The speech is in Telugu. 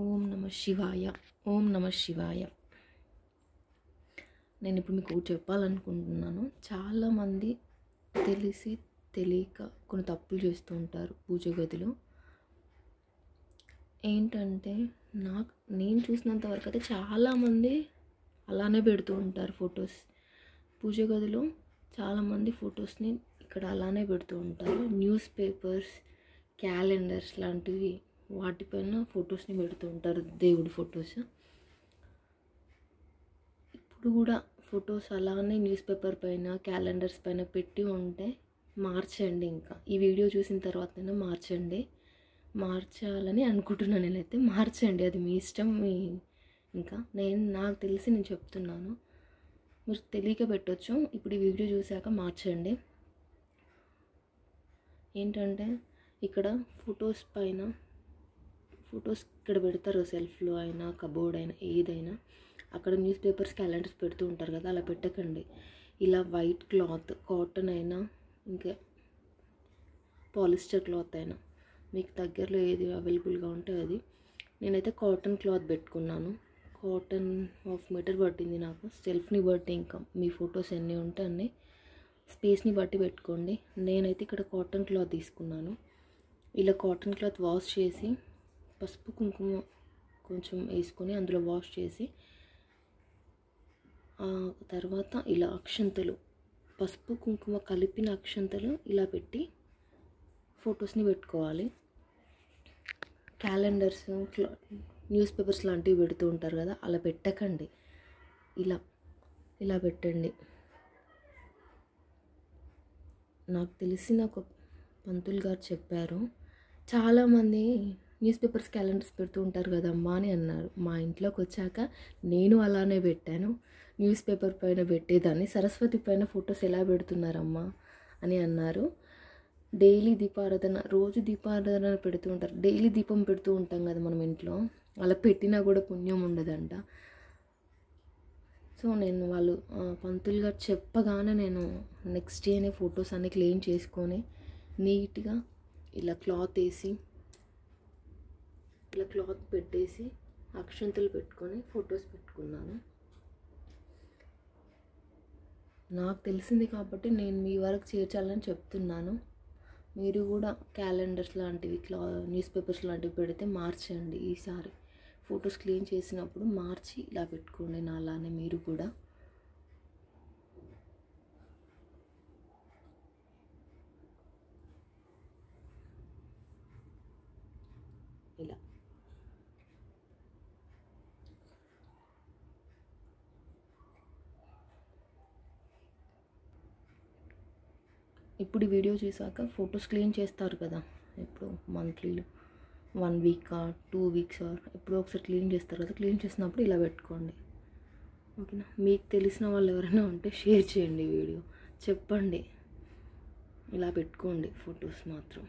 ఓం నమ శివాయ. ఓం నమ శివాయ. నేను ఇప్పుడు మీకు చెప్పాలనుకుంటున్నాను. చాలామంది తెలిసి తెలియక కొన్ని తప్పులు చేస్తూ ఉంటారు పూజ గదిలో. ఏంటంటే నేను చూసినంత వరకు అయితే చాలామంది అలానే పెడుతూ ఉంటారు ఫొటోస్. పూజ గదిలో చాలామంది ఫొటోస్ని ఇక్కడ అలానే పెడుతూ ఉంటారు. న్యూస్ పేపర్స్, క్యాలెండర్స్ లాంటివి వాటిపైన ఫొటోస్ని పెడుతూ ఉంటారు, దేవుడి ఫొటోస్. ఇప్పుడు కూడా ఫొటోస్ అలానే న్యూస్ పేపర్ పైన, క్యాలెండర్స్ పైన పెట్టి ఉంటే మార్చండి. ఇంకా ఈ వీడియో చూసిన తర్వాతనే మార్చాలని అనుకుంటున్నాను. నేనైతే మార్చండి, అది మీ ఇష్టం. ఇంకా నాకు తెలిసి నేను చెప్తున్నాను, మీరు తెలియక పెట్టవచ్చు. ఇప్పుడు ఈ వీడియో చూశాక మార్చండి. ఏంటంటే ఇక్కడ ఫొటోస్ ఇక్కడ పెడతారు, సెల్ఫ్లో అయినా కబోర్డ్ అయినా ఏదైనా. అక్కడ న్యూస్ పేపర్స్, క్యాలెండర్స్ పెడుతూ ఉంటారు కదా, అలా పెట్టకండి. ఇలా వైట్ క్లాత్, కాటన్ అయినా ఇంకా పాలిస్టర్ క్లాత్ అయినా మీకు దగ్గరలో ఏది అవైలబుల్గా ఉంటే అది. నేనైతే కాటన్ క్లాత్ పెట్టుకున్నాను. కాటన్ 1/2 మీటర్ పట్టింది నాకు, సెల్ఫ్ని బట్టి. ఇంకా మీ ఫొటోస్ ఎన్ని ఉంటే అన్ని స్పేస్ని బట్టి పెట్టుకోండి. నేనైతే ఇక్కడ కాటన్ క్లాత్ తీసుకున్నాను. ఇలా కాటన్ క్లాత్ వాష్ చేసి పసుపు కుంకుమ కొంచెం వేసుకొని అందులో వాష్ చేసి, ఆ తర్వాత ఇలా అక్షంతలు, పసుపు కుంకుమ కలిపిన అక్షంతలు ఇలా పెట్టి ఫొటోస్ని పెట్టుకోవాలి. క్యాలెండర్స్, న్యూస్ పేపర్స్ లాంటివి పెడుతూ ఉంటారు కదా, అలా పెట్టకండి. ఇలా పెట్టండి. నాకు తెలిసిన ఒక పంతులు గారు చెప్పారు, చాలామంది న్యూస్ పేపర్స్, క్యాలెండర్స్ పెడుతూ ఉంటారు కదమ్మా అని అన్నారు. మా ఇంట్లోకి వచ్చాక నేను అలానే పెట్టాను. న్యూస్ పేపర్ పైన పెట్టేదాన్ని, సరస్వతి పైన ఫొటోస్ ఎలా పెడుతున్నారమ్మా అని అన్నారు. డైలీ దీపారాధన, రోజు దీపారాధన పెడుతూ ఉంటారు. డైలీ దీపం పెడుతూ ఉంటాం కదా మనం ఇంట్లో, అలా పెట్టినా కూడా పుణ్యం ఉండదంట. సో వాళ్ళు పంతులు గారు చెప్పగానే నేను నెక్స్ట్ డేనే ఫొటోస్ అన్ని క్లీన్ చేసుకొని నీట్గా ఇలా క్లాత్ పెట్టేసి అక్షంతలు పెట్టుకొని ఫొటోస్ పెట్టుకున్నాను. నాకు తెలిసింది కాబట్టి నేను మీ వరకు చేర్చాలని చెప్తున్నాను. మీరు కూడా క్యాలెండర్స్ లాంటివి, న్యూస్ పేపర్స్ లాంటివి పెడితే మార్చండి. ఈసారి ఫొటోస్ క్లీన్ చేసినప్పుడు మార్చి ఇలా పెట్టుకోండి. నా అలానే మీరు కూడా ఇలా. ఇప్పుడు ఈ వీడియో చూసాక ఫొటోస్ క్లీన్ చేస్తారు కదా, ఇప్పుడు మంత్లీలో 1 వీక్ 2 వీక్స్ ఎప్పుడో ఒకసారి క్లీన్ చేస్తారు కదా, క్లీన్ చేసినప్పుడు ఇలా పెట్టుకోండి. ఓకేనా? మీకు తెలిసిన వాళ్ళు ఎవరైనా ఉంటే షేర్ చేయండి వీడియో, చెప్పండి ఇలా పెట్టుకోండి ఫొటోస్ మాత్రం.